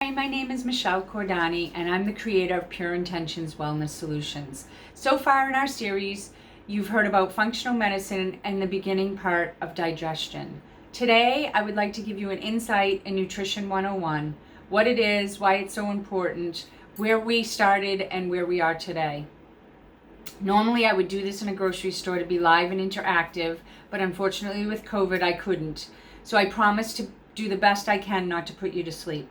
Hi, my name is Michelle Cordani, and I'm the creator of Pure Intentions Wellness Solutions. So far in our series, you've heard about functional medicine and the beginning part of digestion. Today, I would like to give you an insight in Nutrition 101, what it is, why it's so important, where we started, and where we are today. Normally, I would do this in a grocery store to be live and interactive, but unfortunately with COVID, I couldn't. So I promise to do the best I can not to put you to sleep.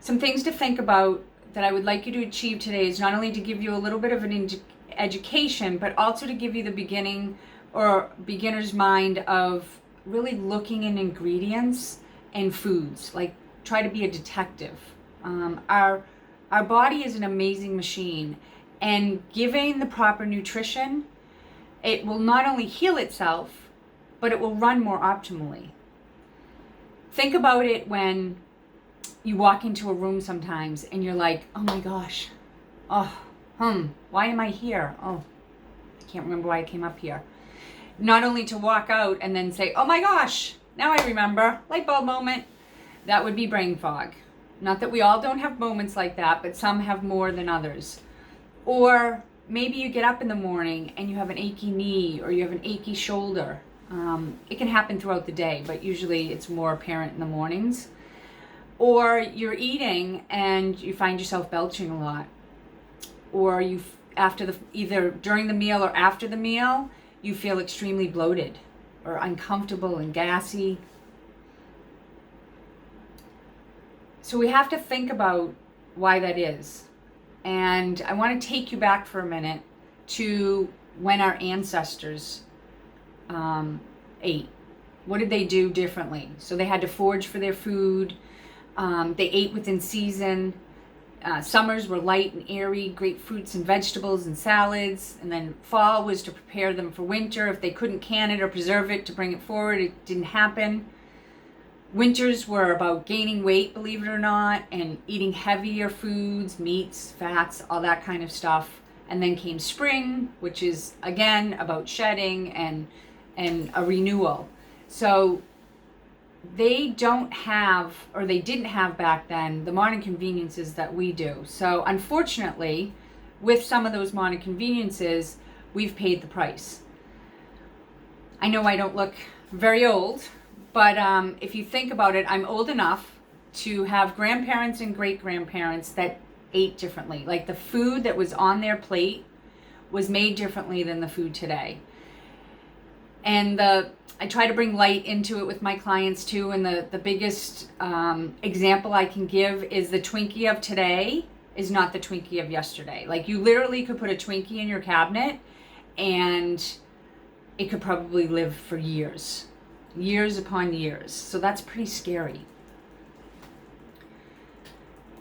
Some things to think about that I would like you to achieve today is not only to give you a little bit of an education, but also to give you the beginning or beginner's mind of really looking in ingredients and foods. Like, try to be a detective. Our body is an amazing machine, and giving the proper nutrition, it will not only heal itself, but it will run more optimally. Think about it when you walk into a room sometimes and you're like, oh my gosh, why am I here? Oh, I can't remember why I came up here. Not only to walk out and then say, oh my gosh, now I remember, light bulb moment. That would be brain fog. Not that we all don't have moments like that, but some have more than others. Or maybe you get up in the morning and you have an achy knee or you have an achy shoulder. It can happen throughout the day, but usually it's more apparent in the mornings. Or you're eating and you find yourself belching a lot. Or either during the meal or after the meal, you feel extremely bloated or uncomfortable and gassy. So we have to think about why that is. And I want to take you back for a minute to when our ancestors ate. What did they do differently? So they had to forage for their food. They ate within season. Summers were light and airy, great fruits and vegetables and salads. And then fall was to prepare them for winter. If they couldn't can it or preserve it to bring it forward, it didn't happen. Winters were about gaining weight, believe it or not, and eating heavier foods, meats, fats, all that kind of stuff. And then came spring, which is, again, about shedding and a renewal. So they don't have, or they didn't have back then, the modern conveniences that we do. So unfortunately, with some of those modern conveniences, we've paid the price. I know I don't look very old, but if you think about it, I'm old enough to have grandparents and great-grandparents that ate differently. Like, the food that was on their plate was made differently than the food today. And I try to bring light into it with my clients too. And the biggest example I can give is the Twinkie of today is not the Twinkie of yesterday. Like, you literally could put a Twinkie in your cabinet and it could probably live for years upon years. So that's pretty scary.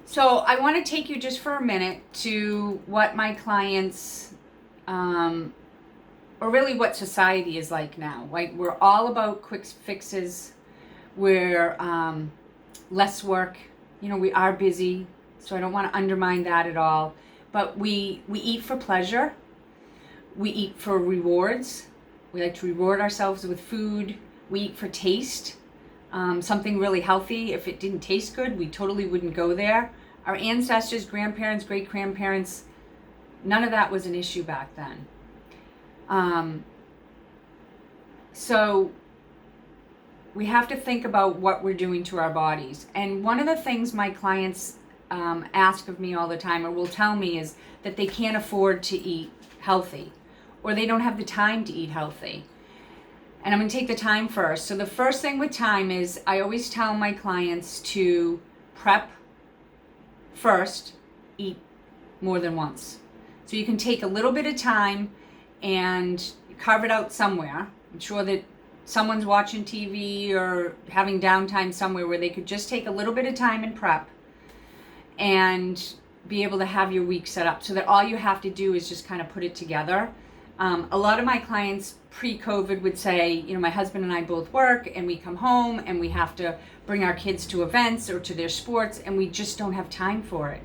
So I want to take you just for a minute to what my clients or really what society is like now. Like, we're all about quick fixes. We're less work. We are busy, so I don't want to undermine that at all. But we eat for pleasure. We eat for rewards. We like to reward ourselves with food. We eat for taste. Something really healthy. If it didn't taste good, we totally wouldn't go there. Our ancestors, grandparents, great-grandparents, none of that was an issue back then. So we have to think about what we're doing to our bodies. And one of the things my clients ask of me all the time, or will tell me, is that they can't afford to eat healthy, or they don't have the time to eat healthy. And I'm going to take the time first. So the first thing with time is I always tell my clients to prep first, eat more than once. So you can take a little bit of time and carve it out somewhere. I'm sure that someone's watching TV or having downtime somewhere where they could just take a little bit of time and prep and be able to have your week set up so that all you have to do is just kind of put it together. A lot of my clients pre-COVID would say, my husband and I both work and we come home and we have to bring our kids to events or to their sports and we just don't have time for it.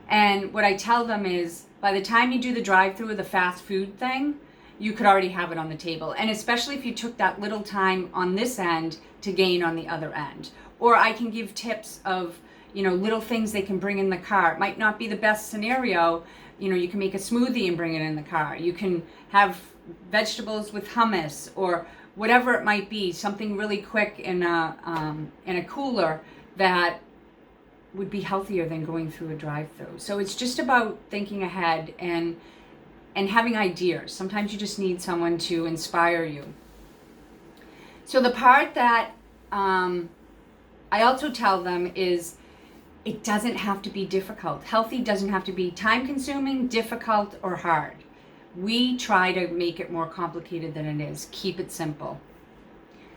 And what I tell them is, by the time you do the drive-through or the fast food thing, you could already have it on the table. And especially if you took that little time on this end to gain on the other end. Or I can give tips of, little things they can bring in the car. It might not be the best scenario. You can make a smoothie and bring it in the car. You can have vegetables with hummus or whatever it might be, something really quick in a cooler that would be healthier than going through a drive-through. So it's just about thinking ahead and having ideas. Sometimes you just need someone to inspire you. So the part that I also tell them is it doesn't have to be difficult. Healthy doesn't have to be time-consuming, difficult, or hard. We try to make it more complicated than it is. Keep it simple.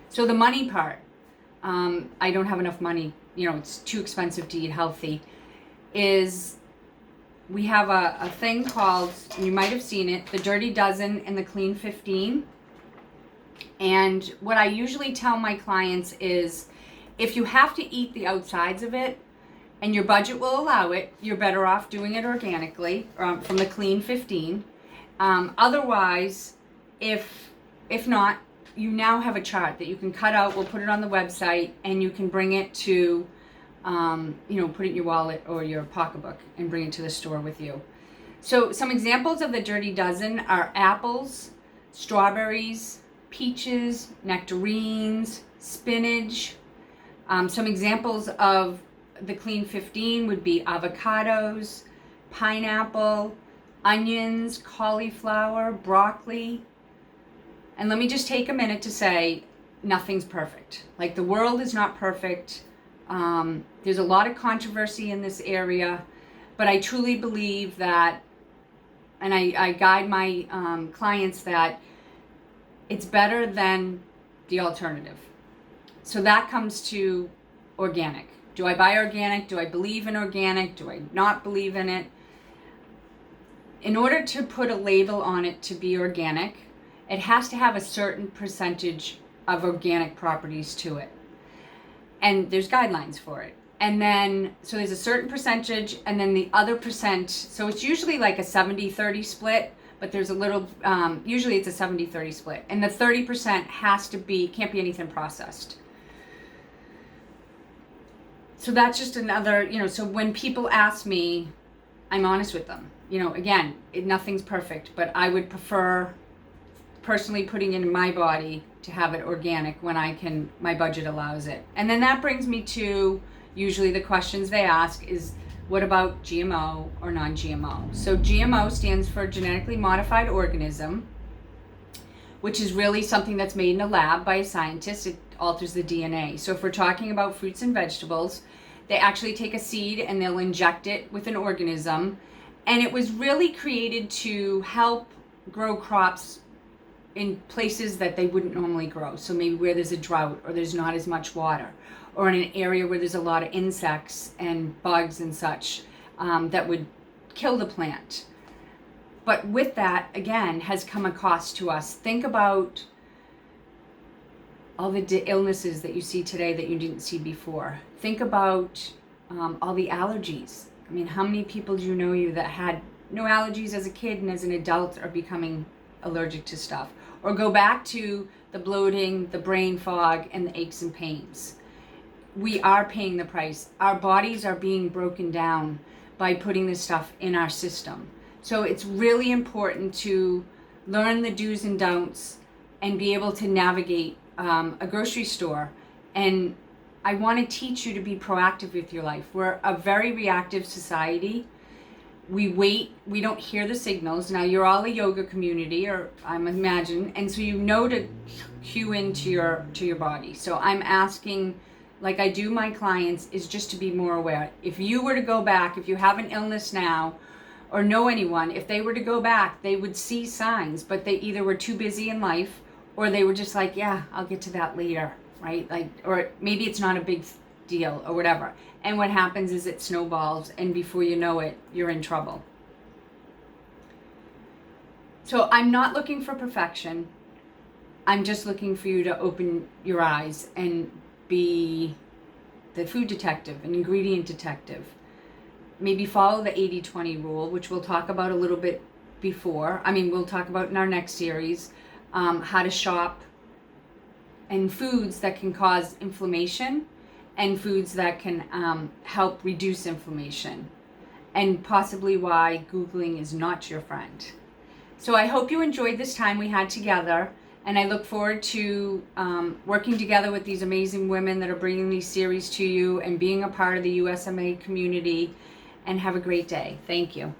So the money part, I don't have enough money, it's too expensive to eat healthy, is we have a thing called, you might have seen it, the Dirty Dozen and the Clean 15. And what I usually tell my clients is, if you have to eat the outsides of it and your budget will allow it, you're better off doing it organically from the Clean 15. Otherwise, if not, you now have a chart that you can cut out. We'll put it on the website, and you can bring it to, put it in your wallet or your pocketbook and bring it to the store with you. So some examples of the Dirty Dozen are apples, strawberries, peaches, nectarines, spinach. Some examples of the Clean 15 would be avocados, pineapple, onions, cauliflower, broccoli. And let me just take a minute to say, nothing's perfect. Like, the world is not perfect. There's a lot of controversy in this area, but I truly believe that, and I guide my clients that it's better than the alternative. So that comes to organic. Do I buy organic? Do I believe in organic? Do I not believe in it? In order to put a label on it to be organic, it has to have a certain percentage of organic properties to it. And there's guidelines for it. And then, so there's a certain percentage, and then the other percent, so it's usually like a 70-30 split, but there's a little, usually it's a 70-30 split. And the 30% can't be anything processed. So that's just another, so when people ask me, I'm honest with them. Again, nothing's perfect, but I would prefer personally putting it in my body to have it organic when my budget allows it. And then that brings me to usually the questions they ask is, what about GMO or non-GMO? So GMO stands for genetically modified organism, which is really something that's made in a lab by a scientist. It alters the DNA. So if we're talking about fruits and vegetables, they actually take a seed and they'll inject it with an organism. And it was really created to help grow crops in places that they wouldn't normally grow. So maybe where there's a drought or there's not as much water, or in an area where there's a lot of insects and bugs and such that would kill the plant. But with that, again, has come a cost to us. Think about all the illnesses that you see today that you didn't see before. Think about all the allergies. I mean, how many people do you know that had no allergies as a kid and as an adult are becoming allergic to stuff? Or go back to the bloating, the brain fog, and the aches and pains. We are paying the price. Our bodies are being broken down by putting this stuff in our system. So it's really important to learn the do's and don'ts and be able to navigate a grocery store. And I want to teach you to be proactive with your life. We're a very reactive society. We wait, we don't hear the signals. Now, you're all a yoga community, or I'm imagine, and so to cue into your body. So I'm asking, like I do my clients, is just to be more aware. If you were to go back, if you have an illness now, or know anyone, if they were to go back, they would see signs, but they either were too busy in life, or they were just like, yeah, I'll get to that later, right? Like, or maybe it's not a big deal or whatever. And what happens is it snowballs, and before you know it, you're in trouble. So I'm not looking for perfection. I'm just looking for you to open your eyes and be the food detective, an ingredient detective. Maybe follow the 80-20 rule, which we'll talk about a little bit we'll talk about in our next series, how to shop and foods that can cause inflammation and foods that can help reduce inflammation, and possibly why Googling is not your friend. So I hope you enjoyed this time we had together, and I look forward to working together with these amazing women that are bringing these series to you and being a part of the USMA community. And have a great day. Thank you.